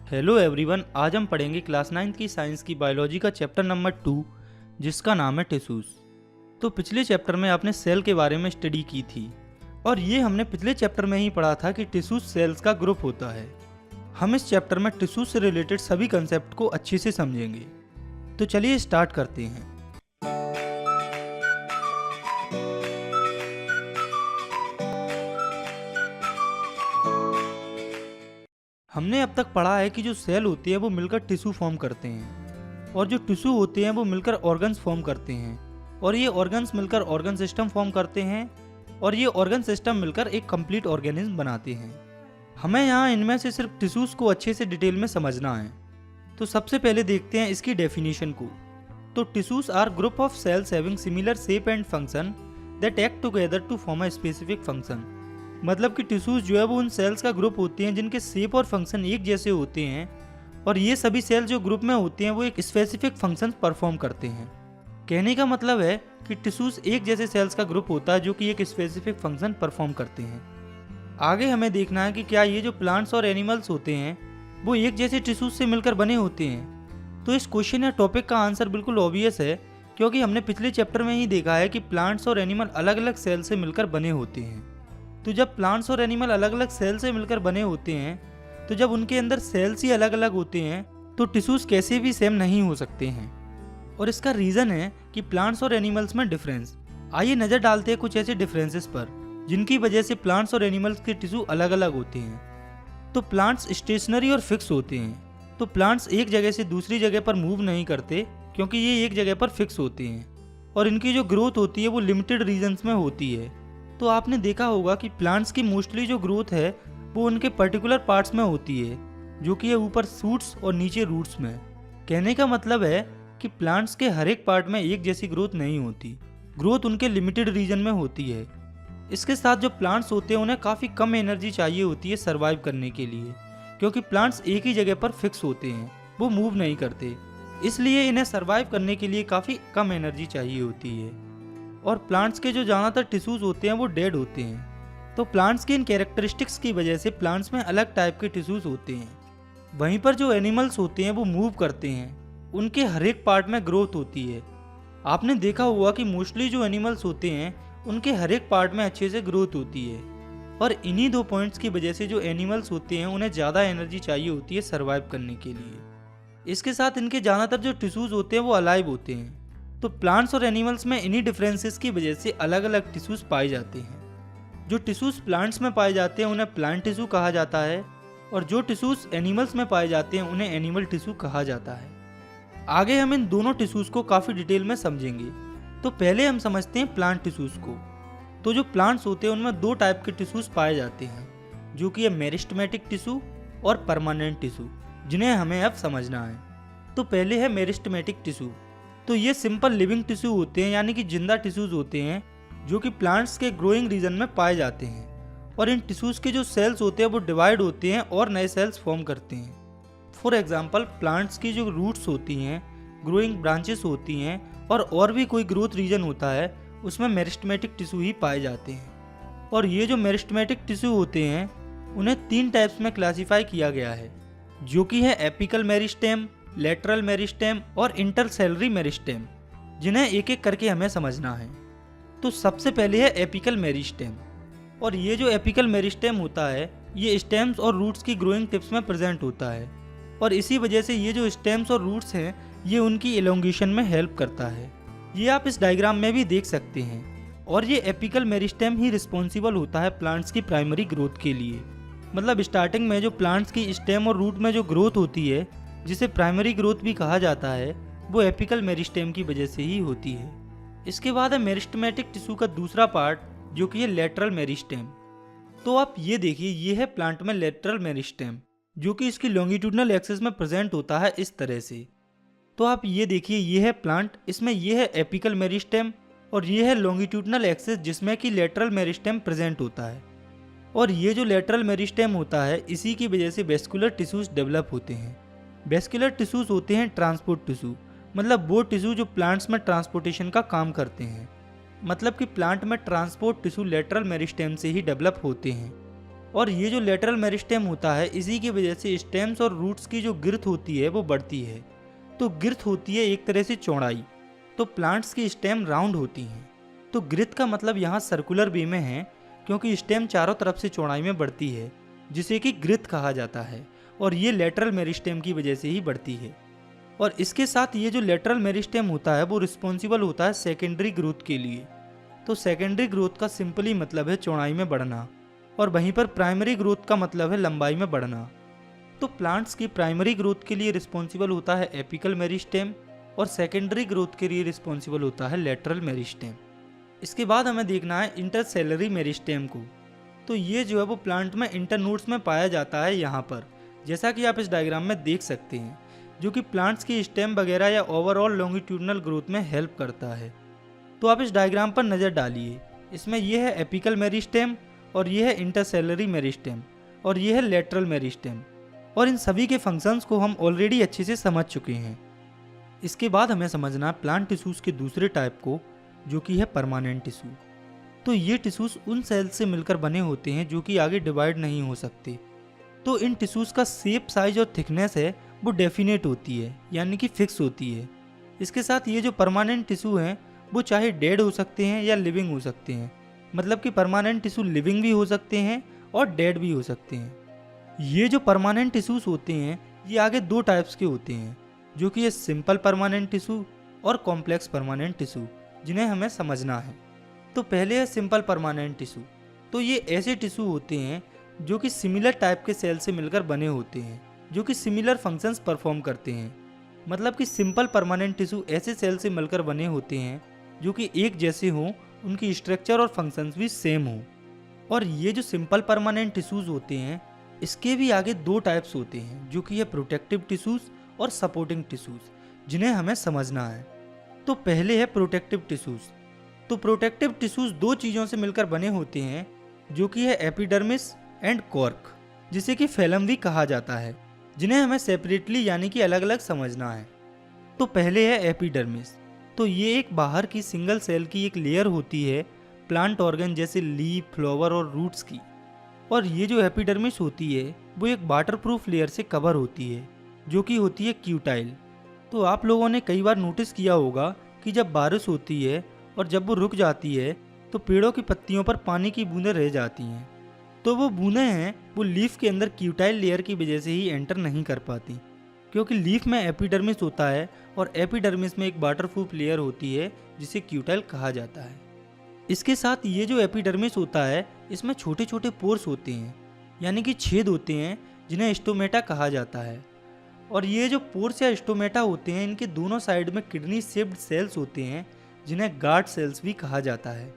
Hello everyone, आज हम पढ़ेंगे क्लास 9 की साइंस की बायोलॉजी का चैप्टर नंबर 2 जिसका नाम है टिश्यूज। तो पिछले चैप्टर में आपने सेल के बारे में स्टडी की थी और ये हमने पिछले चैप्टर में ही पढ़ा था कि टिश्यूज सेल्स का ग्रुप होता है। हम इस चैप्टर में टिश्यूज से रिलेटेड सभी कंसेप्ट को अच्छे से समझेंगे। तो चलिए स्टार्ट करते हैं। हमने अब तक पढ़ा है कि जो सेल होते हैं वो मिलकर टिश्यू फॉर्म करते हैं और जो टिश्यू होते हैं वो मिलकर ऑर्गन्स फॉर्म करते हैं और ये ऑर्गन्स मिलकर ऑर्गन सिस्टम फॉर्म करते हैं और ये ऑर्गन सिस्टम मिलकर एक कंप्लीट ऑर्गेनिज्म बनाते हैं। हमें यहाँ इनमें से सिर्फ टिश्यूज को अच्छे से डिटेल में समझना है। तो सबसे पहले देखते हैं इसकी डेफिनेशन को। तो tissues are group of cells having similar shape and function that act together to form a specific function. मतलब कि टिश्यूज जो है वो उन सेल्स का ग्रुप होते हैं जिनके शेप और फंक्शन एक जैसे होते हैं और ये सभी सेल जो ग्रुप में होते हैं वो एक स्पेसिफिक फंक्शन परफॉर्म करते हैं। कहने का मतलब है कि टिश्यूज एक जैसे सेल्स का ग्रुप होता है जो कि एक स्पेसिफिक फंक्शन परफॉर्म करते हैं। आगे हमें देखना है कि क्या ये जो प्लांट्स और एनिमल्स होते हैं वो एक जैसे टिश्यूज से मिलकर बने होते हैं। तो इस क्वेश्चन या टॉपिक का आंसर बिल्कुल ऑब्वियस है, क्योंकि हमने पिछले चैप्टर में ही देखा है कि प्लांट्स और एनिमल अलग अलग सेल से मिलकर बने होते हैं। तो जब प्लांट्स और एनिमल अलग अलग सेल से मिलकर बने होते हैं तो जब उनके अंदर सेल्स ही अलग अलग होते हैं तो टिश्यूज कैसे भी सेम नहीं हो सकते हैं। और इसका रीज़न है कि प्लांट्स और एनिमल्स में डिफरेंस। आइए नज़र डालते हैं कुछ ऐसे डिफरेंसेस पर जिनकी वजह से प्लांट्स और एनिमल्स के टिश्यू अलग अलग होते हैं। तो प्लांट्स स्टेशनरी और फिक्स होते हैं। तो प्लांट्स एक जगह से दूसरी जगह पर मूव नहीं करते क्योंकि ये एक जगह पर फिक्स होते हैं और इनकी जो ग्रोथ होती है वो लिमिटेड रीजन्स में होती है। तो आपने देखा होगा कि प्लांट्स की मोस्टली जो ग्रोथ है वो उनके पर्टिकुलर पार्ट्स में होती है, जो कि है ऊपर शूट्स और नीचे रूट्स में। कहने का मतलब है कि प्लांट्स के हर एक पार्ट में एक जैसी ग्रोथ नहीं होती, ग्रोथ उनके लिमिटेड रीजन में होती है। इसके साथ जो प्लांट्स होते हैं उन्हें काफ़ी कम एनर्जी चाहिए होती है सर्वाइव करने के लिए, क्योंकि प्लांट्स एक ही जगह पर फिक्स होते हैं, वो मूव नहीं करते, इसलिए इन्हें सर्वाइव करने के लिए काफ़ी कम एनर्जी चाहिए होती है। और प्लांट्स के जो ज़्यादातर टिश्यूज होते हैं वो डेड होते हैं। तो प्लांट्स की इन कैरेक्टरिस्टिक्स की वजह से प्लांट्स में अलग टाइप के टिश्यूज होते हैं। वहीं पर जो एनिमल्स होते हैं वो मूव करते हैं, उनके हर एक पार्ट में ग्रोथ होती है। आपने देखा होगा कि मोस्टली जो एनिमल्स होते हैं उनके हर एक पार्ट में अच्छे से ग्रोथ होती है और इन्हीं दो पॉइंट्स की वजह से जो एनिमल्स होते हैं उन्हें ज़्यादा एनर्जी चाहिए होती है सर्वाइव करने के लिए। इसके साथ इनके ज़्यादातर जो टिश्यूज होते हैं वो अलाइव होते हैं। तो प्लांट्स और एनिमल्स में इन्हीं डिफरेंसेस की वजह से अलग अलग टिश्यूज पाए जाते हैं। जो टिश्यूज प्लांट्स में पाए जाते हैं उन्हें प्लांट टिश्यू कहा जाता है और जो टिश्यूज एनिमल्स में पाए जाते हैं उन्हें एनिमल टिश्यू कहा जाता है। आगे हम इन दोनों टिश्यूज को काफ़ी डिटेल में समझेंगे। तो पहले हम समझते हैं प्लांट टिश्यूज को। तो जो प्लांट्स होते हैं उनमें दो टाइप के टिश्यूज पाए जाते हैं, जो कि है मेरिस्टेमेटिक टिश्यू और परमानेंट टिश्यू, जिन्हें हमें अब समझना है। तो पहले है मेरिस्टेमेटिक टिश्यू। तो ये सिंपल लिविंग टिश्यू होते हैं, यानी कि जिंदा टिश्यूज होते हैं जो कि प्लांट्स के ग्रोइंग रीजन में पाए जाते हैं और इन टिश्यूज के जो सेल्स होते हैं वो डिवाइड होते हैं और नए सेल्स फॉर्म करते हैं। फॉर एग्जांपल प्लांट्स की जो रूट्स होती हैं, ग्रोइंग ब्रांचेस होती हैं और भी कोई ग्रोथ रीजन होता है उसमें मेरिस्टेमेटिक टिश्यू ही पाए जाते हैं। और ये जो मेरिस्टेमेटिक टिश्यू होते हैं उन्हें 3 टाइप्स में क्लासीफाई किया गया है, जो कि है एपिकल मेरिस्टेम, लेटरल मेरिस्टेम और इंटरसेलरी मेरिस्टेम, जिन्हें एक एक करके हमें समझना है। तो सबसे पहले है एपिकल मेरिस्टेम। और ये जो एपिकल मेरिस्टेम होता है ये स्टेम्स और रूट्स की ग्रोइंग टिप्स में प्रेजेंट होता है और इसी वजह से ये जो स्टेम्स और रूट्स हैं ये उनकी एलोंगेशन में हेल्प करता है। ये आप इस डायग्राम में भी देख सकते हैं। और ये एपिकल मेरिस्टेम ही रिस्पॉन्सिबल होता है प्लांट्स की प्राइमरी ग्रोथ के लिए। मतलब स्टार्टिंग में जो प्लांट्स की स्टेम और रूट में जो ग्रोथ होती है, जिसे प्राइमरी ग्रोथ भी कहा जाता है, वो एपिकल मेरिस्टेम की वजह से ही होती है। इसके बाद है मेरिस्टेमेटिक टिश्यू का दूसरा पार्ट, जो कि है लेटरल मेरिस्टेम। तो आप ये देखिए, ये है प्लांट में लेटरल मेरिस्टेम, जो कि इसकी लॉन्गिट्यूडनल एक्सिस में प्रेजेंट होता है इस तरह से। तो आप ये देखिए, ये है प्लांट, इसमें ये है एपिकल मेरिस्टेम और ये है लॉन्गिट्यूडनल एक्सिस जिसमें कि लेटरल मेरिस्टेम प्रेजेंट होता है। और ये जो लेटरल मेरिस्टेम होता है इसी की वजह से वेस्कुलर टिश्यूज डेवलप होते हैं। वेस्कुलर टिश्यूज होते हैं ट्रांसपोर्ट टिश्यू, मतलब वो टिश्यू जो प्लांट्स में ट्रांसपोर्टेशन का काम करते हैं। मतलब कि प्लांट में ट्रांसपोर्ट टिश्यू लेटरल मेरिस्टेम से ही डेवलप होते हैं। और ये जो लेटरल मेरिस्टेम होता है, इसी की वजह से स्टेम्स और रूट्स की जो गिर्थ होती है वो बढ़ती है। तो गिर्थ होती है एक तरह से चौड़ाई। तो प्लांट्स की स्टेम राउंड होती हैं। तो गिर्थ का मतलब यहाँ सर्कुलर वे में है, क्योंकि स्टेम चारों तरफ से चौड़ाई में बढ़ती है, जिसे कि गिर्थ कहा जाता है। और ये लेटरल मेरिस्टेम की वजह से ही बढ़ती है। और इसके साथ ये जो लेटरल मेरिस्टेम होता है वो रिस्पॉन्सिबल होता है सेकेंडरी ग्रोथ के लिए। तो सेकेंडरी ग्रोथ का सिंपली मतलब है चौड़ाई में बढ़ना, और वहीं पर प्राइमरी ग्रोथ का मतलब है लंबाई में बढ़ना। तो प्लांट्स की प्राइमरी ग्रोथ के लिए रिस्पॉन्सिबल होता है एपिकल मेरिस्टेम, और सेकेंडरी ग्रोथ के लिए रिस्पॉन्सिबल होता है लेटरल मेरिस्टेम। इसके बाद हमें देखना है इंटरसेलरी मेरिस्टेम को। तो ये जो है वो प्लांट में इंटरनोड्स में पाया जाता है यहाँ पर, जैसा कि आप इस डायग्राम में देख सकते हैं, जो कि प्लांट्स की स्टेम वगैरह या ओवरऑल लॉन्गिट्यूडनल ग्रोथ में हेल्प करता है। तो आप इस डायग्राम पर नज़र डालिए। इसमें यह है एपिकल मेरिस्टेम, और यह है इंटरसेलरी मेरिस्टेम, और यह है लेटरल मेरिस्टेम। और इन सभी के फंक्शंस को हम ऑलरेडी अच्छे से समझ चुके हैं। इसके बाद हमें समझना है प्लांट टिश्यूज़ के दूसरे टाइप को, जो कि है परमानेंट टिश्यू। तो ये टिश्यूज़ उन सेल्स से मिलकर बने होते हैं जो कि आगे डिवाइड नहीं हो सकते। तो इन टिश्यूज़ का शेप, साइज और थिकनेस है वो डेफिनेट होती है, यानी कि फिक्स होती है। इसके साथ ये जो परमानेंट टिश्यू हैं वो चाहे डेड हो सकते हैं या लिविंग हो सकते हैं। मतलब कि परमानेंट टिश्यू लिविंग भी हो सकते हैं और डेड भी हो सकते हैं। ये जो परमानेंट टिश्यूज होते हैं ये आगे दो टाइप्स के होते हैं, जो कि ये सिंपल परमानेंट टिश्यू और कॉम्प्लेक्स परमानेंट टिश्यू, जिन्हें हमें समझना है। तो पहले है सिंपल परमानेंट टिश्यू। तो ये ऐसे टिश्यू होते हैं जो कि सिमिलर टाइप के सेल से मिलकर बने होते हैं, जो कि सिमिलर फंक्शंस परफॉर्म करते हैं। मतलब कि सिंपल परमानेंट टिश्यू ऐसे सेल से मिलकर बने होते हैं जो कि एक जैसे हों, उनकी स्ट्रक्चर और फंक्शंस भी सेम हो। और ये जो सिंपल परमानेंट टिश्यूज होते हैं इसके भी आगे दो टाइप्स होते हैं, जो कि है प्रोटेक्टिव टिश्यूज और सपोर्टिंग टिश्यूज, जिन्हें हमें समझना है। तो पहले है प्रोटेक्टिव टिश्यूज। तो प्रोटेक्टिव टिश्यूज दो चीज़ों से मिलकर बने होते हैं, जो कि है एपिडर्मिस एंड कॉर्क, जिसे कि फेलम भी कहा जाता है, जिन्हें हमें सेपरेटली यानी कि अलग अलग समझना है। तो पहले है एपिडर्मिस। तो ये एक बाहर की सिंगल सेल की एक लेयर होती है प्लांट ऑर्गन जैसे लीफ, फ्लावर और रूट्स की। और ये जो एपिडर्मिस होती है वो एक वाटरप्रूफ लेयर से कवर होती है, जो कि होती है क्यूटाइल। तो आप लोगों ने कई बार नोटिस किया होगा कि जब बारिश होती है और जब वो रुक जाती है तो पेड़ों की पत्तियों पर पानी की बूंदें रह जाती हैं। तो वो बूंदें हैं वो लीफ के अंदर क्यूटाइल लेयर की वजह से ही एंटर नहीं कर पाती, क्योंकि लीफ में एपिडर्मिस होता है और एपिडर्मिस में एक वाटरप्रूफ लेयर होती है जिसे क्यूटाइल कहा जाता है। इसके साथ ये जो एपिडर्मिस होता है इसमें छोटे छोटे पोर्स होते हैं, यानी कि छेद होते हैं, जिन्हें स्टोमेटा कहा जाता है। और ये जो पोर्स या स्टोमेटा होते हैं इनके दोनों साइड में किडनी शेप्ड सेल्स होते हैं, जिन्हें गार्ड सेल्स भी कहा जाता है।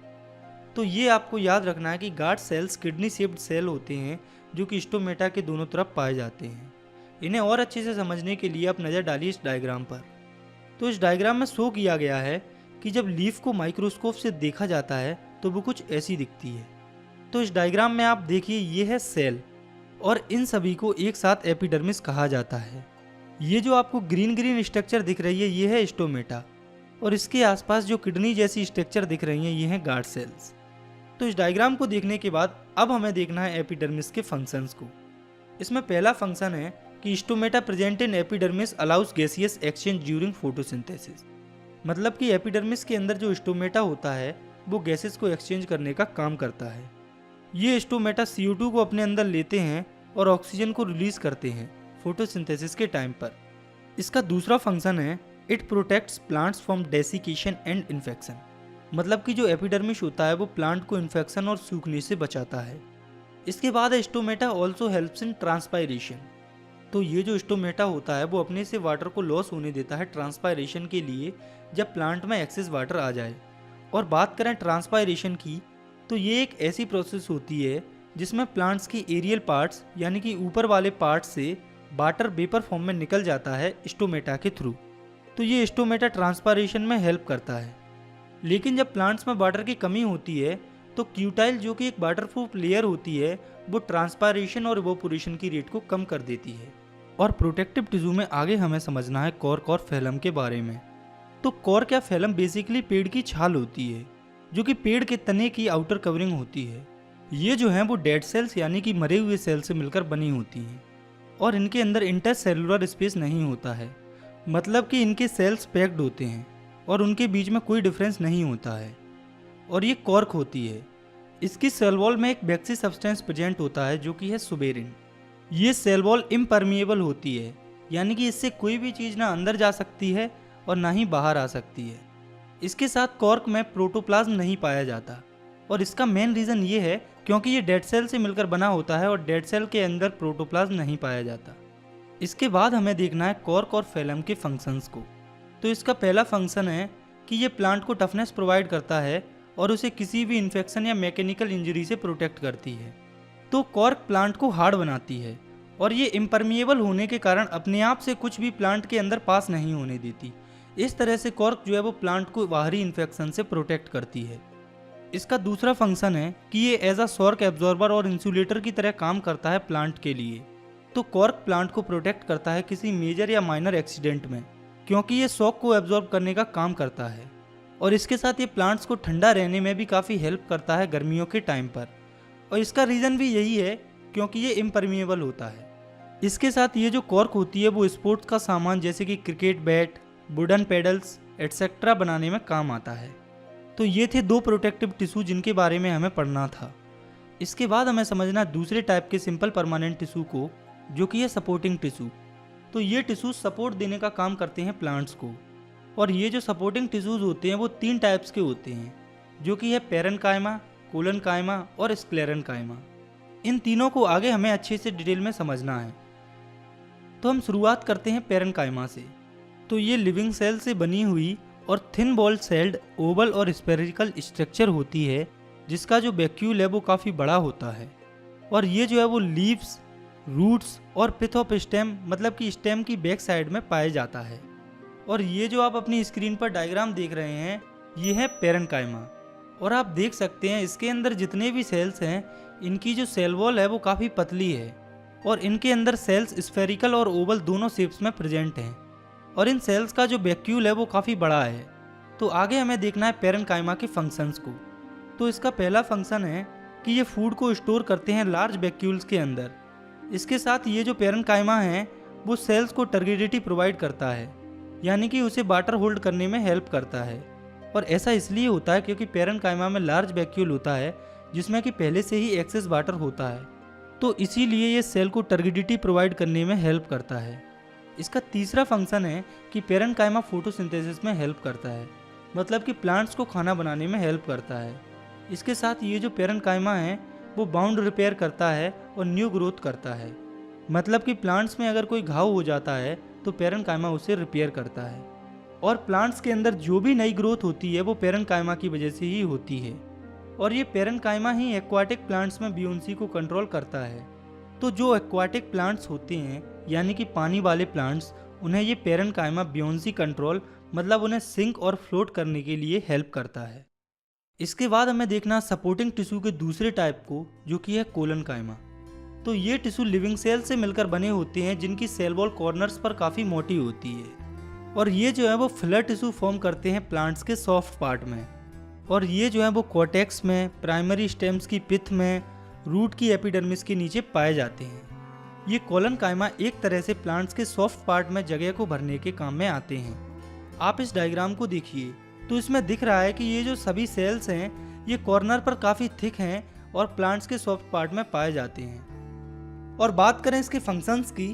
तो ये आपको याद रखना है कि guard cells kidney shaped cell होते हैं जो कि स्टोमेटा के दोनों तरफ पाए जाते हैं। इन्हें और अच्छे से समझने के लिए आप नज़र डालिए इस डायग्राम पर। तो इस डायग्राम में शो किया गया है कि जब लीफ को माइक्रोस्कोप से देखा जाता है तो वो कुछ ऐसी दिखती है। तो इस डायग्राम में आप देखिए ये है सेल, और इन सभी को एक साथ एपिडर्मिस कहा जाता है। ये जो आपको ग्रीन ग्रीन स्ट्रक्चर दिख रही है ये है स्टोमेटा, और इसके आसपास जो किडनी जैसी स्ट्रक्चर दिख रही हैं ये हैं गार्ड सेल्स। तो इस डायग्राम को देखने के बाद अब हमें देखना है एपिडर्मिस के फंक्शंस को। इसमें पहला फंक्शन है कि stomata present in epidermis allow us gaseous exchange during photosynthesis. मतलब कि एपिडर्मिस के अंदर जो स्टोमेटा होता है वो गैसेस को एक्सचेंज करने का काम करता है। ये स्टोमेटा CO2 को अपने अंदर लेते हैं और ऑक्सीजन को रिलीज करते हैं फोटोसिंथेसिस के टाइम पर। इसका दूसरा फंक्शन है it protects plants from desiccation and infection. मतलब कि जो एपिडर्मिस होता है वो प्लांट को इन्फेक्शन और सूखने से बचाता है। इसके बाद stomata also helps in transpiration. तो ये जो स्टोमेटा होता है वो अपने से वाटर को लॉस होने देता है ट्रांसपायरेशन के लिए, जब प्लांट में एक्सेस वाटर आ जाए। और बात करें ट्रांसपायरेशन की, तो ये एक ऐसी प्रोसेस होती है जिसमें प्लांट्स की एरियल पार्ट्स यानी कि ऊपर वाले पार्ट से वाटर वेपर फॉर्म में निकल जाता है स्टोमेटा के थ्रू। तो ये स्टोमेटा ट्रांसपायरेशन में हेल्प करता है। लेकिन जब प्लांट्स में वाटर की कमी होती है तो क्यूटाइल जो कि एक वाटरप्रूफ लेयर होती है वो ट्रांसपायरेशन और इवोपोरेशन की रेट को कम कर देती है। और प्रोटेक्टिव टिश्यू में आगे हमें समझना है कॉर्क और फेलम के बारे में। तो कॉर्क या फेलम बेसिकली पेड़ की छाल होती है, जो कि पेड़ के तने की आउटर कवरिंग होती है। ये जो हैं वो डेड सेल्स यानी कि मरे हुए सेल से मिलकर बनी होती हैं और इनके अंदर इंटरसेलुलर स्पेस नहीं होता है, मतलब कि इनके सेल्स पैक्ड होते हैं और उनके बीच में कोई डिफरेंस नहीं होता है। और ये कॉर्क होती है। इसकी सेल वॉल में एक वैक्सी सब्सटेंस प्रेजेंट होता है जो कि है सुबेरिन। ये सेल वॉल इम्परमिएबल होती है, यानी कि इससे कोई भी चीज़ ना अंदर जा सकती है और ना ही बाहर आ सकती है। इसके साथ कॉर्क में प्रोटोप्लाज्म नहीं पाया जाता और इसका मेन रीज़न ये है क्योंकि ये डेड सेल से मिलकर बना होता है और डेड सेल के अंदर प्रोटोप्लाज्म नहीं पाया जाता। इसके बाद हमें देखना है कॉर्क और फेलम के फंक्शंस को। तो इसका पहला फंक्शन है कि ये प्लांट को टफनेस प्रोवाइड करता है और उसे किसी भी इन्फेक्शन या मैकेनिकल इंजरी से प्रोटेक्ट करती है। तो कॉर्क प्लांट को हार्ड बनाती है और ये इम्परमिएबल होने के कारण अपने आप से कुछ भी प्लांट के अंदर पास नहीं होने देती। इस तरह से कॉर्क जो है वो प्लांट को बाहरी इन्फेक्शन से प्रोटेक्ट करती है। इसका दूसरा फंक्शन है कि ये एज अ शॉक एब्जॉर्बर और इंसुलेटर की तरह काम करता है प्लांट के लिए। तो कॉर्क प्लांट को प्रोटेक्ट करता है किसी मेजर या माइनर एक्सीडेंट में, क्योंकि ये शॉक को एब्जॉर्ब करने का काम करता है। और इसके साथ ये प्लांट्स को ठंडा रहने में भी काफ़ी हेल्प करता है गर्मियों के टाइम पर। और इसका रीज़न भी यही है क्योंकि ये इम्परमिएबल होता है। इसके साथ ये जो कॉर्क होती है वो स्पोर्ट्स का सामान जैसे कि cricket bat, wooden pedals etcetera बनाने में काम आता है। तो ये थे 2 प्रोटेक्टिव टिश्यू जिनके बारे में हमें पढ़ना था। इसके बाद हमें समझना दूसरे टाइप के सिंपल परमानेंट टिश्यू को, जो कि है सपोर्टिंग टिश्यू। तो ये टिश्यूज सपोर्ट देने का काम करते हैं प्लांट्स को। और ये जो सपोर्टिंग टिश्यूज होते हैं वो 3 टाइप्स के होते हैं, जो कि है पेरेन्काइमा, कोलेनकाइमा और स्क्लेरेन्काइमा। इन तीनों को आगे हमें अच्छे से डिटेल में समझना है। तो हम शुरुआत करते हैं पेरेन्काइमा से। तो ये लिविंग सेल से बनी हुई और थिन बॉल सेल्ड ओवल और स्फेरिकल स्ट्रक्चर होती है, जिसका जो वैक्यूल है वो काफ़ी बड़ा होता है। और ये जो है वो लीव्स, रूट्स और पिथ ऑफ स्टेम, मतलब कि स्टेम की बैक साइड में पाया जाता है। और ये जो आप अपनी स्क्रीन पर डायग्राम देख रहे हैं ये है पेरेन्काइमा। और आप देख सकते हैं इसके अंदर जितने भी सेल्स हैं इनकी जो सेल वॉल है वो काफ़ी पतली है और इनके अंदर सेल्स स्फेरिकल और ओवल दोनों शेप्स में प्रेजेंट हैं। और इन सेल्स का जो वैक्यूल है वो काफ़ी बड़ा है। तो आगे हमें देखना है पेरेन्काइमा के फंक्शंस को। तो इसका पहला फंक्शन है कि ये फूड को स्टोर करते हैं लार्ज वैक्यूल्स के अंदर। इसके साथ ये जो पेरेन्काइमा है वो सेल्स को टर्गिडिटी प्रोवाइड करता है, यानी कि उसे वाटर होल्ड करने में हेल्प करता है। और ऐसा इसलिए होता है क्योंकि पेरेन्काइमा में लार्ज वैक्यूल होता है जिसमें कि पहले से ही एक्सेस वाटर होता है, तो इसीलिए ये सेल को टर्गिडिटी प्रोवाइड करने में हेल्प करता है। इसका तीसरा फंक्शन है कि पेरेन्काइमा फोटोसिंथेसिस में हेल्प करता है, मतलब कि प्लांट्स को खाना बनाने में हेल्प करता है। इसके साथ ये जो पेरेन्काइमा है वो बाउंड रिपेयर करता है और न्यू ग्रोथ करता है, मतलब कि प्लांट्स में अगर कोई घाव हो जाता है तो पेरेन्काइमा उसे रिपेयर करता है। और प्लांट्स के अंदर जो भी नई ग्रोथ होती है वो पेरेन्काइमा की वजह से ही होती है। और ये पेरेन्काइमा ही एक्वाटिक प्लांट्स में बियोन्सी को कंट्रोल करता है। तो जो एक्वाटिक प्लांट्स होते हैं यानी कि पानी वाले प्लांट्स, उन्हें ये पेरेन्काइमा बियोन्सी कंट्रोल, मतलब उन्हें सिंक और फ्लोट करने के लिए हेल्प करता है। इसके बाद हमें देखना सपोर्टिंग टिश्यू के दूसरे टाइप को, जो कि है कोलेनकाइमा। तो ये टिश्यू लिविंग सेल से मिलकर बने होते हैं जिनकी सेल वॉल कॉर्नर्स पर काफ़ी मोटी होती है। और ये जो है वो फिलर टिश्यू फॉर्म करते हैं प्लांट्स के सॉफ्ट पार्ट में। और ये जो है वो कॉर्टेक्स में, प्राइमरी स्टेम्स की पिथ में, रूट की एपिडर्मिस के नीचे पाए जाते हैं। ये कोलेनकाइमा एक तरह से प्लांट्स के सॉफ्ट पार्ट में जगह को भरने के काम में आते हैं। आप इस डायग्राम को देखिए तो इसमें दिख रहा है कि ये जो सभी सेल्स हैं ये कॉर्नर पर काफ़ी थिक हैं और प्लांट्स के सॉफ्ट पार्ट में पाए जाते हैं। और बात करें इसके फंक्शंस की,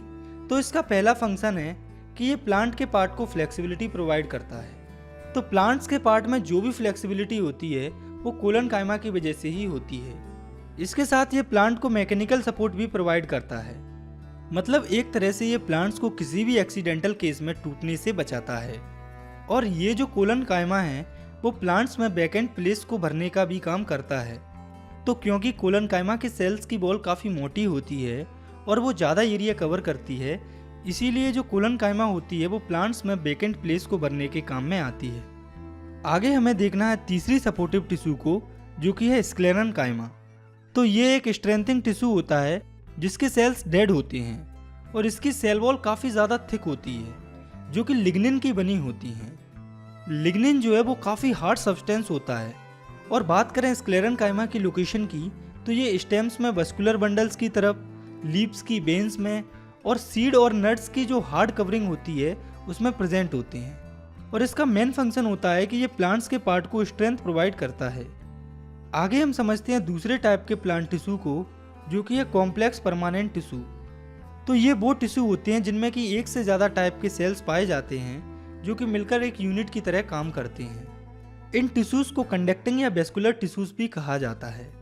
तो इसका पहला फंक्शन है कि ये प्लांट के पार्ट को फ्लेक्सिबिलिटी प्रोवाइड करता है। तो प्लांट्स के पार्ट में जो भी फ्लेक्सिबिलिटी होती है वो कोलेनकाइमा की वजह से ही होती है। इसके साथ ये प्लांट को मैकेनिकल सपोर्ट भी प्रोवाइड करता है, मतलब एक तरह से ये प्लांट्स को किसी भी एक्सीडेंटल केस में टूटने से बचाता है। और ये जो कोलेनकाइमा है वो प्लांट्स में बैकएंड प्लेस को भरने का भी काम करता है। तो क्योंकि कोलेनकाइमा के सेल्स की बॉल काफ़ी मोटी होती है और वो ज़्यादा एरिया कवर करती है, इसीलिए जो कोलेनकाइमा होती है वो प्लांट्स में बैकएंड प्लेस को भरने के काम में आती है। आगे हमें देखना है तीसरी सपोर्टिव टिश्यू को, जो कि है स्क्लेरेन्काइमा। तो ये एक स्ट्रेंथिंग टिश्यू होता है जिसके सेल्स डेड होते हैं और इसकी सेल वॉल काफ़ी ज़्यादा थिक होती है, जो कि लिग्निन की बनी होती हैं। लिग्निन जो है वो काफ़ी हार्ड सब्सटेंस होता है। और बात करें स्क्लेरेन्काइमा की लोकेशन की, तो ये स्टेम्स में वस्कुलर बंडल्स की तरफ, लीव्स की बेन्स में और सीड और नट्स की जो हार्ड कवरिंग होती है उसमें प्रेजेंट होते हैं। और इसका मेन फंक्शन होता है कि ये प्लांट्स के पार्ट को स्ट्रेंथ प्रोवाइड करता है। आगे हम समझते हैं दूसरे टाइप के प्लांट टिश्यू को, जो कि है कॉम्प्लेक्स परमानेंट टिश्यू। तो ये वो टिश्यू होते हैं जिनमें कि एक से ज़्यादा टाइप के सेल्स पाए जाते हैं जो कि मिलकर एक यूनिट की तरह काम करते हैं। इन टिश्यूज़ को कंडक्टिंग या वेस्कुलर टिश्यूज़ भी कहा जाता है।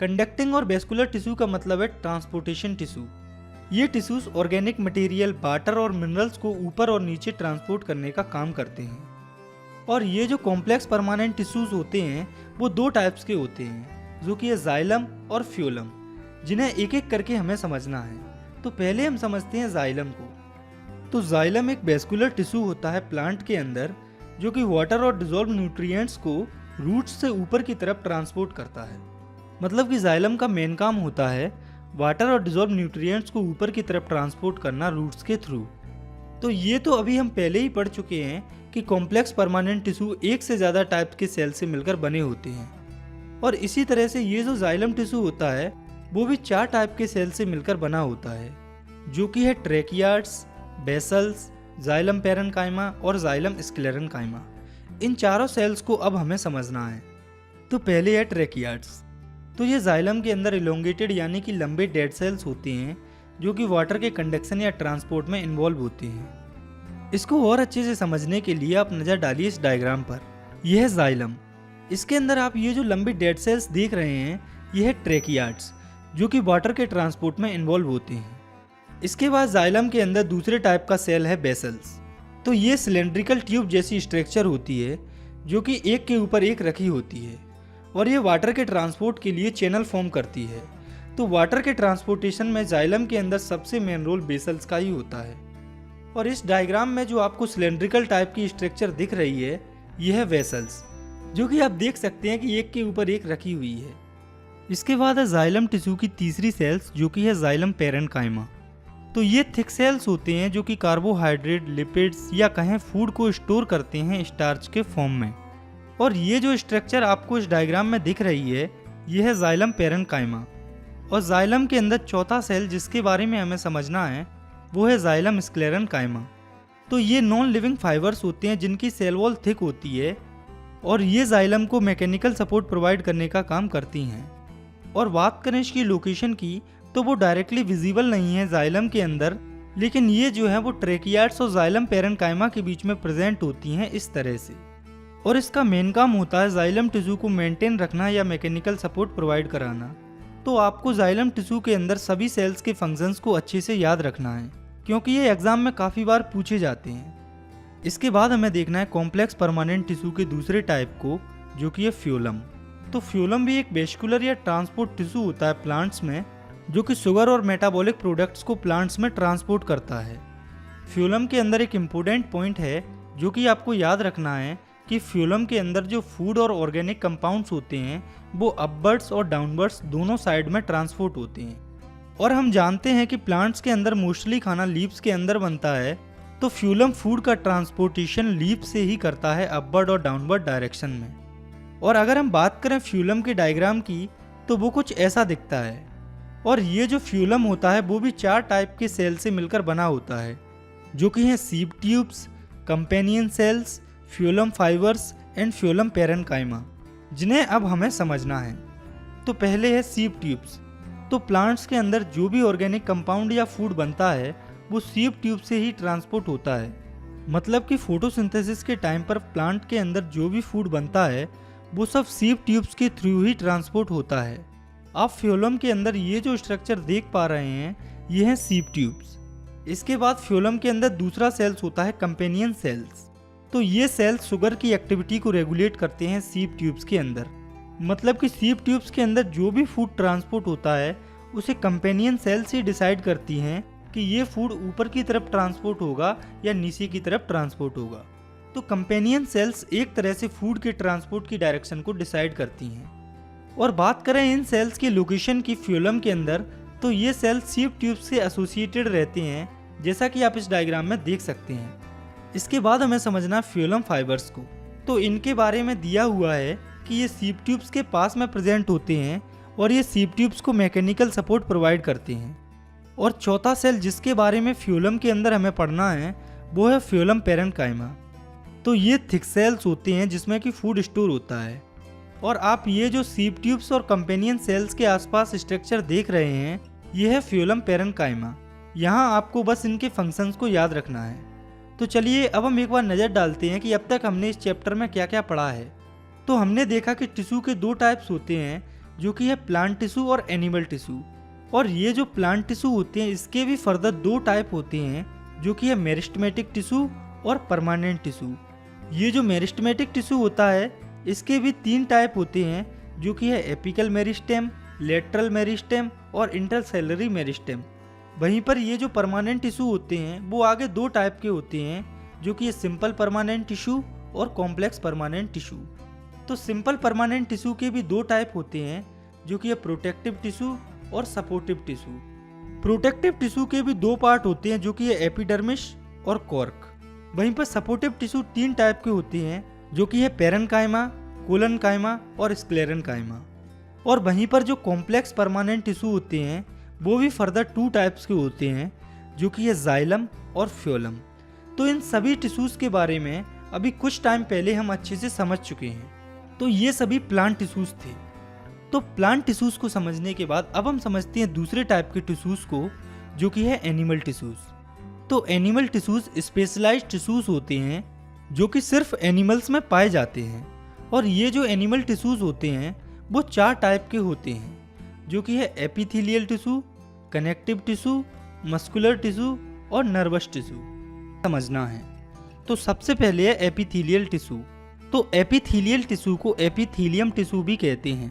कंडक्टिंग और वेस्कुलर टिश्यू का मतलब है ट्रांसपोर्टेशन टिश्यू। ये टिश्यूज़ ऑर्गेनिक मटेरियल, वाटर और मिनरल्स को ऊपर और नीचे ट्रांसपोर्ट करने का काम करते हैं। और ये जो कॉम्प्लेक्स परमानेंट टिश्यूज़ होते हैं वो दो टाइप्स के होते हैं, जो कि है जाइलम और फ्यूलम, जिन्हें एक एक करके हमें समझना है। तो पहले हम समझते हैं जाइलम को। तो जाइलम एक वेस्कुलर टिश्यू होता है प्लांट के अंदर, जो कि वाटर और डिसॉल्व न्यूट्रिएंट्स को रूट्स से ऊपर की तरफ ट्रांसपोर्ट करता है। मतलब कि जाइलम का मेन काम होता है वाटर और डिसॉल्व न्यूट्रिएंट्स को ऊपर की तरफ ट्रांसपोर्ट करना रूट्स के थ्रू। तो ये तो अभी हम पहले ही पढ़ चुके हैं कि कॉम्प्लेक्स परमानेंट टिश्यू एक से ज़्यादा टाइप के सेल से मिलकर बने होते हैं। और इसी तरह से ये जो जाइलम टिश्यू होता है वो भी 4 टाइप के सेल से मिलकर बना होता है, जो कि है ट्रेकियार्ड्स, बेसल्स, जाइलम पैरेन्काइमा और जाइलम स्क्लेरेन्काइमा। इन चारों सेल्स को अब हमें समझना है। तो पहले है ट्रेकियार्ड्स। तो ये जाइलम के अंदर इलोंगेटेड यानी कि लंबे डेड सेल्स होते हैं, जो कि वाटर के कंडक्शन या ट्रांसपोर्ट में इन्वॉल्व होते हैं। इसको और अच्छे से समझने के लिए आप नज़र डालिए इस डायग्राम पर। यह है जाइलम। इसके अंदर आप ये जो लंबे डेड सेल्स देख रहे हैं ये है ट्रेकियार्ड्स, जो कि वाटर के ट्रांसपोर्ट में इन्वॉल्व होते हैं। इसके बाद जाइलम के अंदर दूसरे टाइप का सेल है बेसल्स। तो ये सिलेंड्रिकल ट्यूब जैसी स्ट्रक्चर होती है, जो कि एक के ऊपर एक रखी होती है, और ये वाटर के ट्रांसपोर्ट के लिए चैनल फॉर्म करती है। तो वाटर के ट्रांसपोर्टेशन में जाइलम के अंदर सबसे मेन रोल बेसल्स का ही होता है। और इस डायग्राम में जो आपको सिलेंड्रिकल टाइप की स्ट्रक्चर दिख रही है यह है वेसल्स, जो कि आप देख सकते हैं कि एक के ऊपर एक रखी हुई है। इसके बाद है जाइलम टिश्यू की तीसरी सेल्स, जो कि है जाइलम पैरेन्काइमा। तो ये थिक सेल्स होते हैं जो कि कार्बोहाइड्रेट, लिपिड्स या कहें फूड को स्टोर करते हैं स्टार्च के फॉर्म में। और ये जो स्ट्रक्चर आपको इस डायग्राम में दिख रही है यह है जाइलम पैरेन्काइमा। और जाइलम के अंदर चौथा सेल जिसके बारे में हमें समझना है वो है जाइलम स्क्लेरेन्काइमा। तो ये नॉन लिविंग फाइबर्स होते हैं जिनकी सेल वॉल थिक होती है, और ये जाइलम को मैकेनिकल सपोर्ट प्रोवाइड करने का काम करती हैं। और बात करें इसकी लोकेशन की तो वो डायरेक्टली विजिबल नहीं है जाइलम के अंदर, लेकिन ये जो है वो ट्रेकियार्ड्स और जाइलम पैरेन्काइमा के बीच में प्रेजेंट होती हैं इस तरह से। और इसका मेन काम होता है जाइलम टिश्यू को मेंटेन रखना या मैकेनिकल सपोर्ट प्रोवाइड कराना। तो आपको जाइलम टिश्यू के अंदर सभी सेल्स के फंक्शंस को अच्छे से याद रखना है, क्योंकि ये एग्जाम में काफ़ी बार पूछे जाते हैं। इसके बाद हमें देखना है कॉम्प्लेक्स परमानेंट टिश्यू के दूसरे टाइप को, जो कि है फ्यूलम। तो फ्यूलम भी एक वेस्कुलर या ट्रांसपोर्ट टिश्यू होता है प्लांट्स में, जो कि शुगर और मेटाबॉलिक प्रोडक्ट्स को प्लांट्स में ट्रांसपोर्ट करता है। फ्यूलम के अंदर एक इम्पोर्टेंट पॉइंट है जो कि आपको याद रखना है कि फ्यूलम के अंदर जो फूड और ऑर्गेनिक कंपाउंड्स होते हैं वो अपवर्ड्स और डाउनवर्ड्स दोनों साइड में ट्रांसपोर्ट होते हैं। और हम जानते हैं कि प्लांट्स के अंदर मोस्टली खाना लीव्स के अंदर बनता है, तो फ्यूलम फूड का ट्रांसपोर्टेशन लीव से ही करता है अपवर्ड और डाउनवर्ड डायरेक्शन में। और अगर हम बात करें फ्यूलम के डायग्राम की तो वो कुछ ऐसा दिखता है। और ये जो फ्यूलम होता है वो भी 4 टाइप के सेल से मिलकर बना होता है, जो कि हैं sieve tubes, companion cells, phloem fibres and phloem parenchyma, जिन्हें अब हमें समझना है। तो पहले है सीव ट्यूब्स। तो प्लांट्स के अंदर जो भी ऑर्गेनिक कंपाउंड या फूड बनता है वो सीव ट्यूब से ही ट्रांसपोर्ट होता है। मतलब कि फोटोसिंथेसिस के टाइम पर प्लांट के अंदर जो भी फूड बनता है वो सब सीव ट्यूब्स के थ्रू ही ट्रांसपोर्ट होता है। आप फ्यूलम के अंदर ये जो स्ट्रक्चर देख पा रहे हैं ये हैं सीव ट्यूब्स। इसके बाद फ्यूलम के अंदर दूसरा सेल्स होता है कंपेनियन सेल्स। तो ये सेल्स शुगर की एक्टिविटी को रेगुलेट करते हैं सीव ट्यूब्स के अंदर। मतलब कि सीव ट्यूब्स के अंदर जो भी फूड ट्रांसपोर्ट होता है उसे कंपेनियन सेल्स ही डिसाइड करती हैं कि ये फूड ऊपर की तरफ ट्रांसपोर्ट होगा या नीचे की तरफ ट्रांसपोर्ट होगा। तो कंपेनियन सेल्स एक तरह से फूड के ट्रांसपोर्ट की डायरेक्शन को डिसाइड करती हैं। और बात करें इन सेल्स की लोकेशन की फ्यूलम के अंदर, तो ये सेल्स सीव ट्यूब से एसोसिएटेड रहते हैं, जैसा कि आप इस डायग्राम में देख सकते हैं। इसके बाद हमें समझना फ्यूलम फाइबर्स को। तो इनके बारे में दिया हुआ है कि ये सीव ट्यूब्स के पास में प्रेजेंट होते हैं और ये सीप ट्यूब्स को मैकेनिकल सपोर्ट प्रोवाइड करते हैं। और चौथा सेल जिसके बारे में फ्यूलम के अंदर हमें पढ़ना है वो है फ्यूलम पैरेन्काइमा। तो ये थिक सेल्स होते हैं जिसमें कि फूड स्टोर होता है। और आप ये जो सीप ट्यूब्स और कंपेनियन सेल्स के आसपास स्ट्रक्चर देख रहे हैं ये है फ्यूलम पैरेन्काइमा। यहाँ आपको बस इनके फंक्शंस को याद रखना है। तो चलिए अब हम एक बार नज़र डालते हैं कि अब तक हमने इस चैप्टर में क्या क्या पढ़ा है। तो हमने देखा कि टिश्यू के दो टाइप्स होते हैं जो कि है प्लांट टिश्यू और एनिमल टिश्यू। और ये जो प्लांट टिश्यू होते हैं इसके भी फर्दर दो टाइप होते हैं जो कि है मेरिस्टेमेटिक टिश्यू और परमानेंट टिश्यू। ये जो मेरिस्टेमेटिक टिश्यू होता है इसके भी तीन टाइप होते हैं जो कि है एपिकल मेरिस्टेम, लेटरल मेरिस्टेम और इंटरसेलरी मेरिस्टेम। वहीं पर ये जो परमानेंट टिश्यू होते हैं वो आगे दो टाइप के होते हैं जो कि है सिंपल परमानेंट टिश्यू और कॉम्प्लेक्स परमानेंट टिश्यू। तो सिंपल परमानेंट टिश्यू के भी दो टाइप होते हैं जो कि है प्रोटेक्टिव टिश्यू और सपोर्टिव टिश्यू। प्रोटेक्टिव टिश्यू के भी दो पार्ट होते हैं जो कि है एपिडर्मिस और कॉर्क। वहीं पर सपोर्टिव टिश्यू तीन टाइप के होते हैं जो कि है पैरेन्काइमा, कोलेनकाइमा और स्क्लेरेन्काइमा। और वहीं पर जो कॉम्प्लेक्स परमानेंट टिश्यू होते हैं वो भी फर्दर टू टाइप्स के होते हैं जो कि है जाइलम और फ्योलम। तो इन सभी टिश्यूज के बारे में अभी कुछ टाइम पहले हम अच्छे से समझ चुके हैं। तो ये सभी प्लांट टिश्यूज थे। तो प्लांट टिश्यूज को समझने के बाद अब हम समझते हैं दूसरे टाइप के टिश्यूज को जो कि है एनिमल टिश्यूज। तो एनिमल टिश्यूज स्पेशलाइज्ड टिश्यूज होते हैं जो कि सिर्फ एनिमल्स में पाए जाते हैं। और ये जो एनिमल टिश्यूज होते हैं वो चार टाइप के होते हैं जो कि है epithelial tissue, connective tissue, muscular tissue और नर्वस टिश्यू समझना है। तो सबसे पहले है एपिथेलियल टिश्यू। तो एपिथेलियल टिश्यू को एपिथेलियम टिश्यू भी कहते हैं।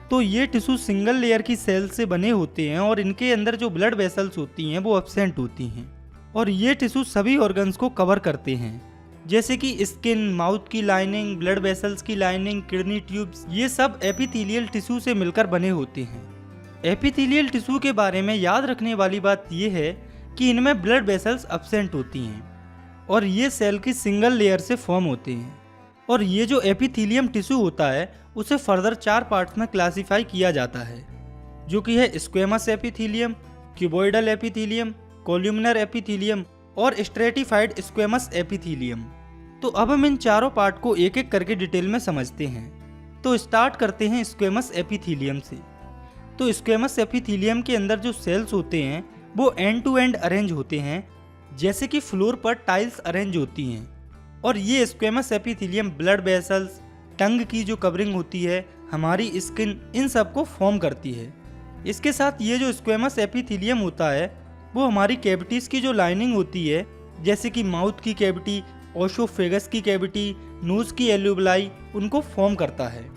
तो ये टिश्यू सिंगल लेयर की सेल से बने होते हैं और इनके अंदर जो ब्लड वेसल्स होती हैं वो एब्सेंट होती हैं। और ये टिश्यू सभी ऑर्गन्स को कवर करते हैं जैसे कि स्किन, माउथ की लाइनिंग, ब्लड वेसल्स की लाइनिंग, किडनी ट्यूब्स, ये सब एपिथेलियल टिश्यू से मिलकर बने होते हैं। एपिथेलियल टिश्यू के बारे में याद रखने वाली बात यह है कि इनमें ब्लड वेसल्स एब्सेंट होती हैं और ये सेल की सिंगल लेयर से फॉर्म होते हैं। और ये जो एपिथेलियम टिश्यू होता है उसे फर्दर चार पार्ट्स में क्लासिफाई किया जाता है जो कि है squamous epithelium, cuboidal epithelium, columnar epithelium और स्ट्रेटिफाइड स्क्वेमस एपिथेलियम। तो अब हम इन चारों पार्ट को एक एक करके डिटेल में समझते हैं। तो स्टार्ट करते हैं स्क्वेमस एपिथेलियम से। तो स्क्वेमस एपिथेलियम के अंदर जो सेल्स होते हैं वो एंड टू एंड अरेंज होते हैं जैसे कि फ्लोर पर टाइल्स अरेंज होती हैं। और ये स्क्वेमस एपिथेलियम ब्लड वेसल्स, टंग की जो कवरिंग होती है, हमारी स्किन, इन सब को फॉर्म करती है। इसके साथ ये जो स्क्वेमस एपिथेलियम होता है वो हमारी कैविटीज की जो लाइनिंग होती है जैसे कि माउथ की कैविटी, ओसोफेगस की कैविटी, नोज की एल्यूबलाई, उनको फॉर्म करता है।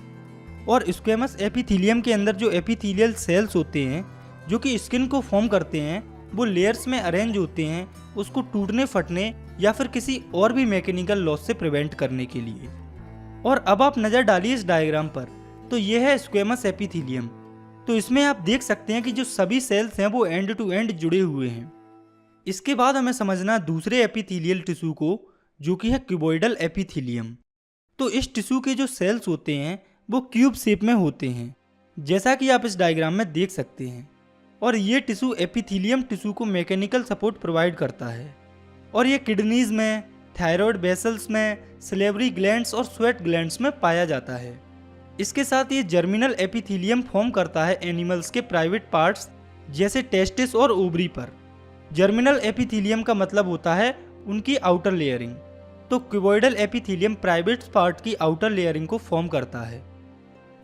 और स्क्वेमस एपिथेलियम के अंदर जो एपिथेलियल सेल्स होते हैं जो कि स्किन को फॉर्म करते हैं वो लेयर्स में अरेंज होते हैं उसको टूटने, फटने या फिर किसी और भी मैकेनिकल लॉस से प्रिवेंट करने के लिए। और अब आप नज़र डालिए इस डायग्राम पर। तो ये है स्क्वेमस एपिथेलियम। तो इसमें आप देख सकते हैं कि जो सभी सेल्स हैं वो एंड टू एंड जुड़े हुए हैं। इसके बाद हमें समझना है दूसरे एपिथेलियल टिश्यू को जो कि है क्यूबॉइडल एपिथेलियम। तो इस टिश्यू के जो सेल्स होते हैं वो क्यूब शेप में होते हैं जैसा कि आप इस डायग्राम में देख सकते हैं। और ये टिश्यू एपिथेलियम टिश्यू को मैकेनिकल सपोर्ट प्रोवाइड करता है। और ये किडनीज में, थायराइड वेसल्स में, सलेवरी ग्लैंड्स और स्वेट ग्लैंड्स में पाया जाता है। इसके साथ ये जर्मिनल एपिथेलियम फॉर्म करता है एनिमल्स के प्राइवेट पार्ट्स जैसे टेस्टिस और ओवरी पर। जर्मिनल एपिथेलियम का मतलब होता है उनकी आउटर लेयरिंग। तो क्यूबॉइडल एपिथेलियम प्राइवेट पार्ट की आउटर लेयरिंग को फॉर्म करता है।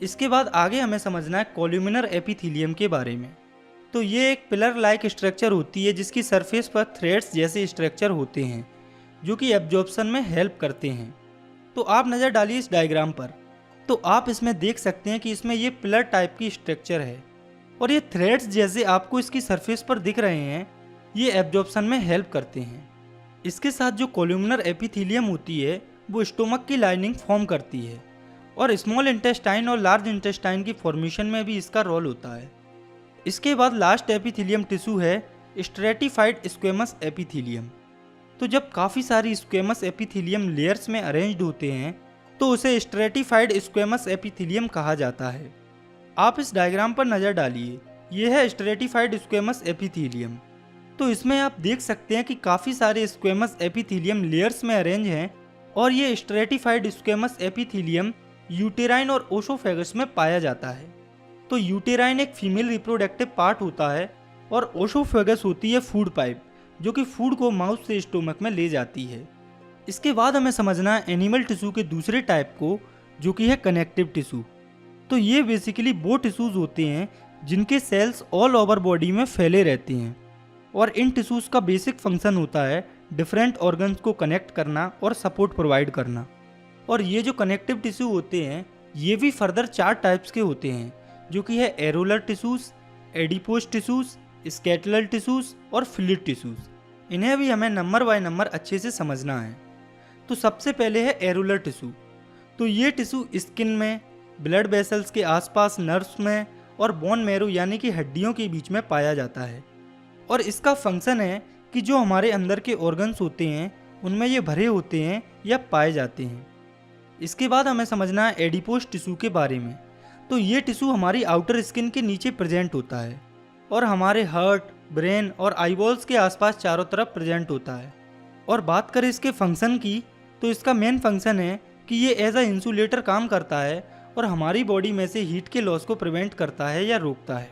इसके बाद आगे हमें समझना है कोल्यूमिनर एपिथेलियम के बारे में। तो ये एक पिलर लाइक स्ट्रक्चर होती है जिसकी सरफेस पर थ्रेड्स जैसे स्ट्रक्चर होते हैं जो कि एब्जॉर्प्शन में हेल्प करते हैं। तो आप नज़र डालिए इस डायग्राम पर। तो आप इसमें देख सकते हैं कि इसमें ये पिलर टाइप की स्ट्रक्चर है और ये थ्रेड्स जैसे आपको इसकी सरफेस पर दिख रहे हैं ये एब्जॉर्प्शन में हेल्प करते हैं। इसके साथ जो कोल्यूमिनर एपिथेलियम होती है वो स्टोमक की लाइनिंग फॉर्म करती है और स्मॉल इंटेस्टाइन और लार्ज इंटेस्टाइन की फॉर्मेशन में भी इसका रोल होता है। इसके बाद लास्ट एपिथेलियम टिश्यू है स्ट्रेटिफाइड स्क्वेमस एपिथेलियम। तो जब काफ़ी सारी स्क्वेमस एपिथेलियम लेयर्स में अरेंज्ड होते हैं तो उसे स्ट्रेटिफाइड स्क्वेमस एपिथेलियम कहा जाता है। आप इस डायग्राम पर नज़र डालिए, ये है स्ट्रेटिफाइड स्क्वेमस एपिथेलियम। तो इसमें आप देख सकते हैं कि काफ़ी सारे स्क्वेमस एपिथेलियम लेयर्स में अरेंज हैं और ये स्ट्रेटिफाइड स्क्वेमस एपिथेलियम यूटेराइन और ओसोफेगस में पाया जाता है। तो यूटेराइन एक फीमेल रिप्रोडक्टिव पार्ट होता है और ओसोफेगस होती है फूड पाइप, जो कि फूड को माउथ से स्टोमक में ले जाती है। इसके बाद हमें समझना है एनिमल टिश्यू के दूसरे टाइप को, जो कि है कनेक्टिव टिश्यू। तो ये बेसिकली वो टिश्यूज होते हैं जिनके सेल्स ऑल ओवर बॉडी में फैले रहते हैं और इन टिश्यूज का बेसिक फंक्शन होता है डिफरेंट ऑर्गन्स को कनेक्ट करना और सपोर्ट प्रोवाइड करना। और ये जो कनेक्टिव टिश्यू होते हैं ये भी फर्दर 4 टाइप्स के होते हैं, जो कि है areolar tissues, adipose tissues, skeletal tissues और फ्लूइड टिश्यूज। इन्हें भी हमें नंबर बाय नंबर अच्छे से समझना है। तो सबसे पहले है एरोलर टिश्यू। तो ये टिश्यू स्किन में, ब्लड वेसल्स के आसपास नर्व्स में और बोन मैरो यानी कि हड्डियों के बीच में पाया जाता है। और इसका फंक्शन है कि जो हमारे अंदर के ऑर्गन्स होते हैं उनमें ये भरे होते हैं या पाए जाते हैं। इसके बाद हमें समझना है एडिपोज टिश्यू के बारे में। तो ये टिश्यू हमारी आउटर स्किन के नीचे प्रेजेंट होता है और हमारे हार्ट, ब्रेन और आईबॉल्स के आसपास चारों तरफ प्रेजेंट होता है। और बात करें इसके फंक्शन की, तो इसका मेन फंक्शन है कि ये एज अ इंसुलेटर काम करता है और हमारी बॉडी में से हीट के लॉस को प्रिवेंट करता है या रोकता है।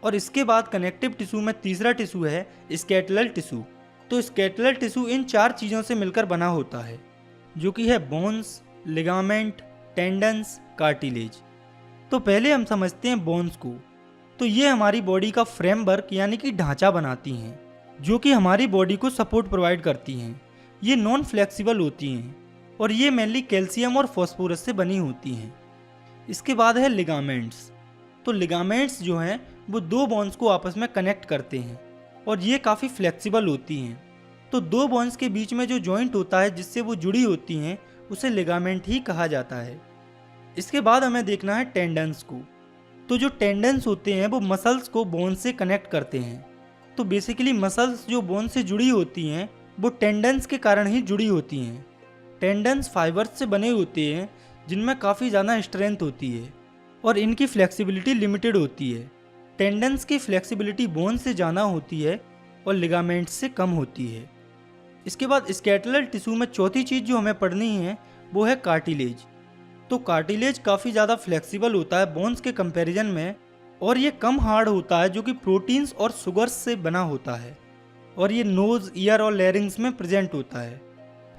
और इसके बाद कनेक्टिव टिश्यू में तीसरा टिश्यू है स्केलेटल टिश्यू। तो स्केलेटल टिश्यू इन 4 चीज़ों से मिलकर बना होता है, जो कि है बोन्स, लिगामेंट, टेंडन्स, कार्टिलेज। तो पहले हम समझते हैं बोन्स को। तो ये हमारी बॉडी का फ्रेमवर्क यानी कि ढांचा बनाती हैं, जो कि हमारी बॉडी को सपोर्ट प्रोवाइड करती हैं। ये नॉन फ्लेक्सिबल होती हैं और ये मेनली कैल्शियम और फॉस्फोरस से बनी होती हैं। इसके बाद है लिगामेंट्स। तो लिगामेंट्स जो हैं वो 2 बोन्स को आपस में कनेक्ट करते हैं और ये काफ़ी फ्लेक्सिबल होती हैं। तो 2 बोन्स के बीच में जो जॉइंट होता है जिससे वो जुड़ी होती हैं उसे लिगामेंट ही कहा जाता है। इसके बाद हमें देखना है टेंडन्स को। तो जो टेंडन्स होते हैं वो मसल्स को बोन से कनेक्ट करते हैं। तो बेसिकली मसल्स जो बोन से जुड़ी होती हैं वो टेंडन्स के कारण ही जुड़ी होती हैं। टेंडन्स फाइबर्स से बने होते हैं जिनमें काफ़ी ज़्यादा स्ट्रेंथ होती है और इनकी फ्लेक्सिबिलिटी लिमिटेड होती है। टेंडन्स की फ्लेक्सिबिलिटी बोन से ज़्यादा होती है और लिगामेंट्स से कम होती है। इसके बाद स्केलेटल टिश्यू में चौथी चीज़ जो हमें पढ़नी है वो है कार्टिलेज। तो कार्टिलेज काफ़ी ज़्यादा फ्लेक्सिबल होता है बोन्स के कंपैरिजन में और ये कम हार्ड होता है, जो कि प्रोटीन्स और शुगर्स से बना होता है और ये नोज़, ईयर और लैरिंग्स में प्रेजेंट होता है।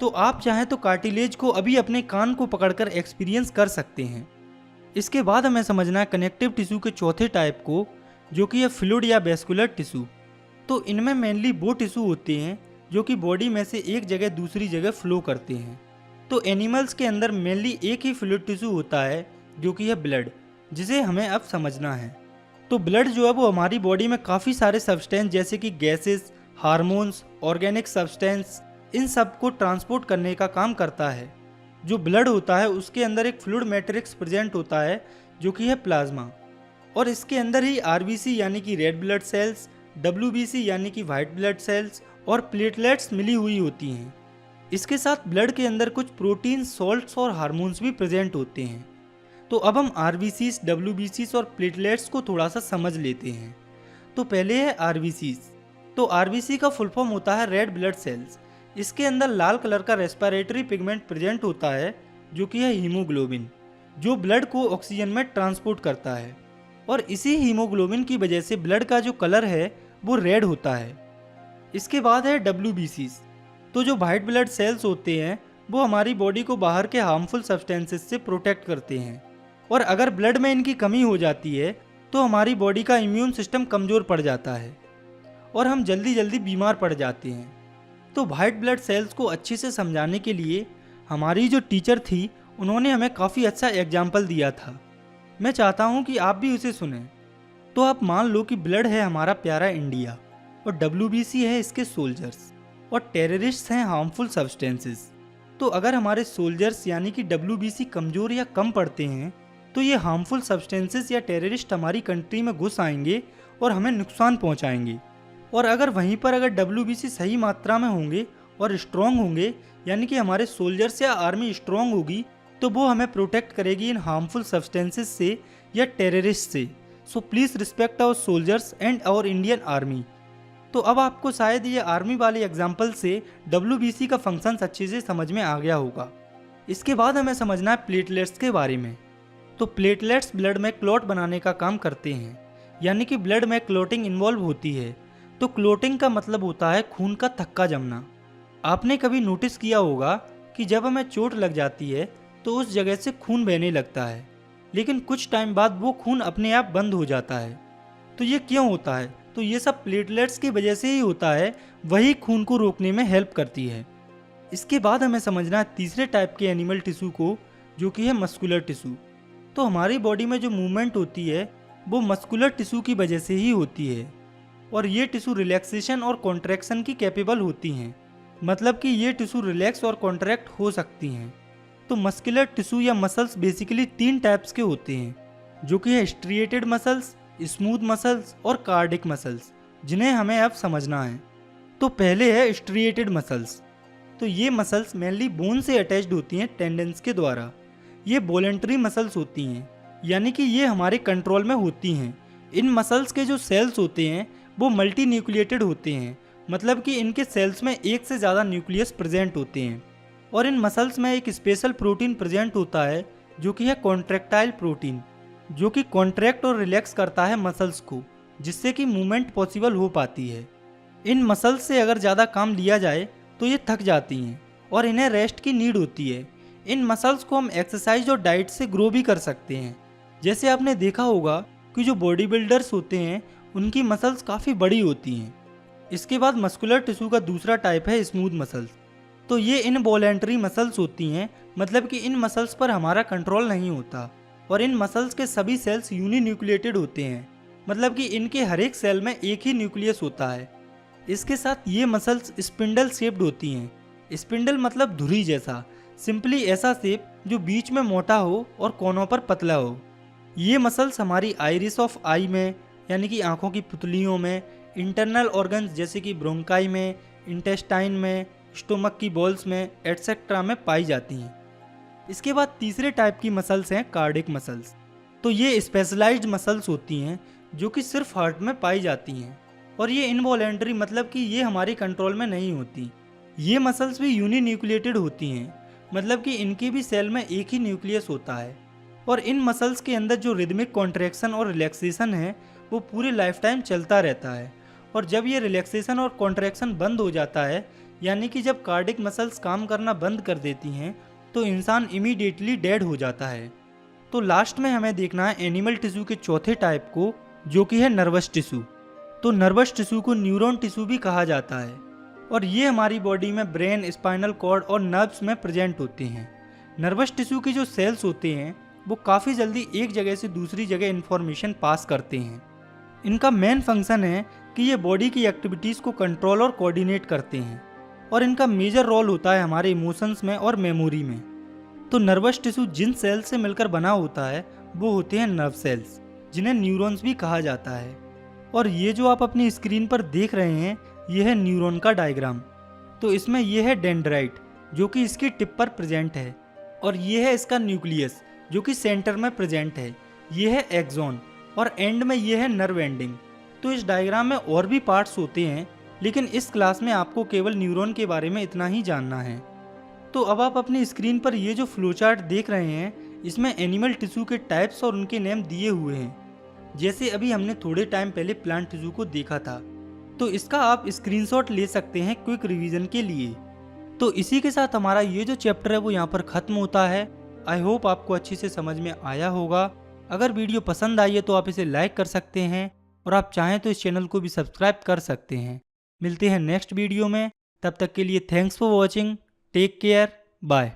तो आप चाहें तो कार्टिलेज को अभी अपने कान को पकड़कर एक्सपीरियंस कर सकते हैं। इसके बाद हमें समझना है कनेक्टिव टिश्यू के चौथे टाइप को, जो कि है फ्लूइड या वैस्कुलर टिश्यू। तो इनमें मेनली वो टिश्यू होते हैं जो कि बॉडी में से एक जगह दूसरी जगह फ्लो करते हैं। तो एनिमल्स के अंदर मेनली एक ही फ्लूइड टिश्यू होता है, जो कि है ब्लड, जिसे हमें अब समझना है। तो ब्लड जो है वो हमारी बॉडी में काफ़ी सारे सब्सटेंस जैसे कि गैसेस, हार्मोन्स, ऑर्गेनिक सब्सटेंस, इन सब को ट्रांसपोर्ट करने का काम करता है। जो ब्लड होता है उसके अंदर एक फ्लूइड मैट्रिक्स प्रेजेंट होता है, जो कि है प्लाज्मा, और इसके अंदर ही आरबीसी यानी कि रेड ब्लड सेल्स, डब्ल्यूबीसी यानी कि वाइट ब्लड सेल्स और प्लेटलेट्स मिली हुई होती हैं। इसके साथ ब्लड के अंदर कुछ प्रोटीन, सॉल्ट्स और हार्मोन्स भी प्रेजेंट होते हैं। तो अब हम आरबीसीज, डब्ल्यूबीसीज और प्लेटलेट्स को थोड़ा सा समझ लेते हैं। तो पहले है आरबीसीज। तो आरबीसी का फुल फॉर्म होता है रेड ब्लड सेल्स। इसके अंदर लाल कलर का रेस्पिरेटरी पिगमेंट प्रेजेंट होता है, जो कि है हीमोग्लोबिन, जो ब्लड को ऑक्सीजन में ट्रांसपोर्ट करता है। और इसी हीमोग्लोबिन की वजह से ब्लड का जो कलर है वो रेड होता है। इसके बाद है डब्ल्यूबीसीज। तो जो वाइट ब्लड सेल्स होते हैं वो हमारी बॉडी को बाहर के हार्मफुल सब्सटेंसेस से प्रोटेक्ट करते हैं, और अगर ब्लड में इनकी कमी हो जाती है तो हमारी बॉडी का इम्यून सिस्टम कमज़ोर पड़ जाता है और हम जल्दी जल्दी बीमार पड़ जाते हैं। तो वाइट ब्लड सेल्स को अच्छे से समझाने के लिए हमारी जो टीचर थी उन्होंने हमें काफ़ी अच्छा एग्जाम्पल दिया था। मैं चाहता हूँ कि आप भी उसे सुनें। तो आप मान लो कि ब्लड है हमारा प्यारा इंडिया और डब्ल्यूबीसी है इसके सोल्जर्स और टेररिस्ट हैं हार्मफुल सब्सटेंसेस। तो अगर हमारे सोल्जर्स यानी कि डब्ल्यूबीसी कमज़ोर या कम पड़ते हैं तो ये हार्मफुल सब्सटेंसेस या टेररिस्ट हमारी कंट्री में घुस आएंगे और हमें नुकसान पहुंचाएंगे। और अगर वहीं पर अगर डब्ल्यूबीसी सही मात्रा में होंगे और स्ट्रॉन्ग होंगे, यानी कि हमारे सोल्जर्स या आर्मी स्ट्रॉन्ग होगी, तो वो हमें प्रोटेक्ट करेगी इन हार्मफुल सब्सटेंसेस से या टेररिस्ट से। So please respect our soldiers and our Indian army. तो अब आपको शायद ये आर्मी वाले एग्जाम्पल से WBC का फंक्शन अच्छे से समझ में आ गया होगा। इसके बाद हमें समझना है प्लेटलेट्स के बारे में। तो प्लेटलेट्स ब्लड में क्लॉट बनाने का काम करते हैं, यानी कि ब्लड में क्लॉटिंग इन्वॉल्व होती है। तो क्लॉटिंग का मतलब होता है खून का थक्का जमना। आपने कभी नोटिस किया होगा कि जब हमें चोट लग जाती है तो उस जगह से खून बहने लगता है, लेकिन कुछ टाइम बाद वो खून अपने आप बंद हो जाता है। तो ये क्यों होता है? तो ये सब प्लेटलेट्स की वजह से ही होता है, वही खून को रोकने में हेल्प करती है। इसके बाद हमें समझना है तीसरे टाइप के एनिमल टिश्यू को, जो कि है मस्कुलर टिश्यू। तो हमारी बॉडी में जो मूवमेंट होती है वो मस्कुलर टिश्यू की वजह से ही होती है, और ये टिश्यू रिलैक्सेशन और कॉन्ट्रैक्शन की कैपेबल होती हैं। मतलब कि ये टिश्यू रिलैक्स और कॉन्ट्रैक्ट हो सकती हैं। तो मस्कुलर टिश्यू या मसल्स बेसिकली 3 टाइप्स के होते हैं, जो कि है स्ट्रिएटेड मसल्स, स्मूथ मसल्स और कार्डिक मसल्स, जिन्हें हमें अब समझना है। तो पहले है स्ट्रिएटेड मसल्स। तो ये मसल्स मेनली बोन से अटैच्ड होती हैं टेंडन्स के द्वारा। ये वॉलेंटरी मसल्स होती हैं, यानी कि ये हमारे कंट्रोल में होती हैं। इन मसल्स के जो सेल्स होते हैं वो मल्टी न्यूक्लिएटेड होते हैं, मतलब कि इनके सेल्स में एक से ज़्यादा न्यूक्लियस प्रेजेंट होते हैं। और इन मसल्स में एक स्पेशल प्रोटीन प्रेजेंट होता है, जो कि है कॉन्ट्रैक्टाइल प्रोटीन, जो कि कॉन्ट्रैक्ट और रिलैक्स करता है मसल्स को, जिससे कि मूवमेंट पॉसिबल हो पाती है। इन मसल्स से अगर ज़्यादा काम लिया जाए तो ये थक जाती हैं और इन्हें रेस्ट की नीड होती है। इन मसल्स को हम एक्सरसाइज और डाइट से ग्रो भी कर सकते हैं। जैसे आपने देखा होगा कि जो बॉडी बिल्डर्स होते हैं उनकी मसल्स काफ़ी बड़ी होती हैं। इसके बाद मस्कुलर टिश्यू का दूसरा टाइप है स्मूथ मसल्स। तो ये इनवॉलेंटरी मसल्स होती हैं, मतलब कि इन मसल्स पर हमारा कंट्रोल नहीं होता, और इन मसल्स के सभी सेल्स यूनिन्यूक्लिएटेड होते हैं, मतलब कि इनके हर एक सेल में एक ही न्यूक्लियस होता है। इसके साथ ये मसल्स स्पिंडल शेप्ड होती हैं। स्पिंडल मतलब धुरी जैसा, सिंपली ऐसा शेप जो बीच में मोटा हो और कोनों पर पतला हो। ये मसल्स हमारी आइरिस ऑफ आई में, यानी कि आंखों की पुतलियों में, इंटरनल ऑर्गन्स जैसे कि ब्रोंकाई में, इंटेस्टाइन में, स्टोमक की बॉल्स में एटसेट्रा में पाई जाती हैं। इसके बाद तीसरे टाइप की मसल्स हैं कार्डिक मसल्स। तो ये स्पेशलाइज्ड मसल्स होती हैं जो कि सिर्फ हार्ट में पाई जाती हैं, और ये इनवॉलेंटरी, मतलब कि ये हमारे कंट्रोल में नहीं होती। ये मसल्स भी यूनिन्यूक्लिएटेड होती हैं, मतलब कि इनके भी सेल में एक ही न्यूक्लियस होता है, और इन मसल्स के अंदर जो रिदमिक कॉन्ट्रैक्शन और रिलैक्सेशन है वो पूरी लाइफ टाइम चलता रहता है। और जब ये रिलैक्सेशन और कॉन्ट्रैक्शन बंद हो जाता है, यानी कि जब कार्डिक मसल्स काम करना बंद कर देती हैं, तो इंसान इमीडिएटली डेड हो जाता है। तो लास्ट में हमें देखना है एनिमल टिश्यू के चौथे टाइप को, जो कि है नर्वस टिश्यू। तो नर्वस टिश्यू को न्यूरॉन टिश्यू भी कहा जाता है, और ये हमारी बॉडी में ब्रेन, स्पाइनल कॉर्ड और नर्व्स में प्रेजेंट होते हैं। नर्वस टिश्यू के जो सेल्स होते हैं वो काफ़ी जल्दी एक जगह से दूसरी जगह इन्फॉर्मेशन पास करते हैं। इनका मेन फंक्शन है कि ये बॉडी की एक्टिविटीज़ को कंट्रोल और कोऑर्डिनेट करते हैं, और इनका मेजर रोल होता है हमारे इमोशंस में और मेमोरी में। तो नर्वस टिश्यू जिन सेल्स से मिलकर बना होता है वो होते हैं नर्व सेल्स, जिन्हें न्यूरॉन्स भी कहा जाता है। और ये जो आप अपनी स्क्रीन पर देख रहे हैं ये है न्यूरॉन का डायग्राम। तो इसमें ये है डेंड्राइट, जो कि इसकी टिप पर प्रेजेंट है, और ये है इसका न्यूक्लियस, जो कि सेंटर में प्रेजेंट है। ये है एक्सॉन, और एंड में ये है नर्व एंडिंग। तो इस डायग्राम में और भी पार्ट्स होते हैं, लेकिन इस क्लास में आपको केवल न्यूरॉन के बारे में इतना ही जानना है। तो अब आप अपनी स्क्रीन पर ये जो फ्लोचार्ट देख रहे हैं, इसमें एनिमल टिश्यू के टाइप्स और उनके नेम दिए हुए हैं। जैसे अभी हमने थोड़े टाइम पहले प्लांट टिश्यू को देखा था, तो इसका आप स्क्रीनशॉट ले सकते हैं क्विक रिवीजन के लिए। तो इसी के साथ हमारा ये जो चैप्टर है वो यहाँ पर ख़त्म होता है। आई होप आपको अच्छे से समझ में आया होगा। अगर वीडियो पसंद आई है तो आप इसे लाइक कर सकते हैं, और आप चाहें तो इस चैनल को भी सब्सक्राइब कर सकते हैं। मिलते हैं नेक्स्ट वीडियो में, तब तक के लिए thanks for watching, take care, bye.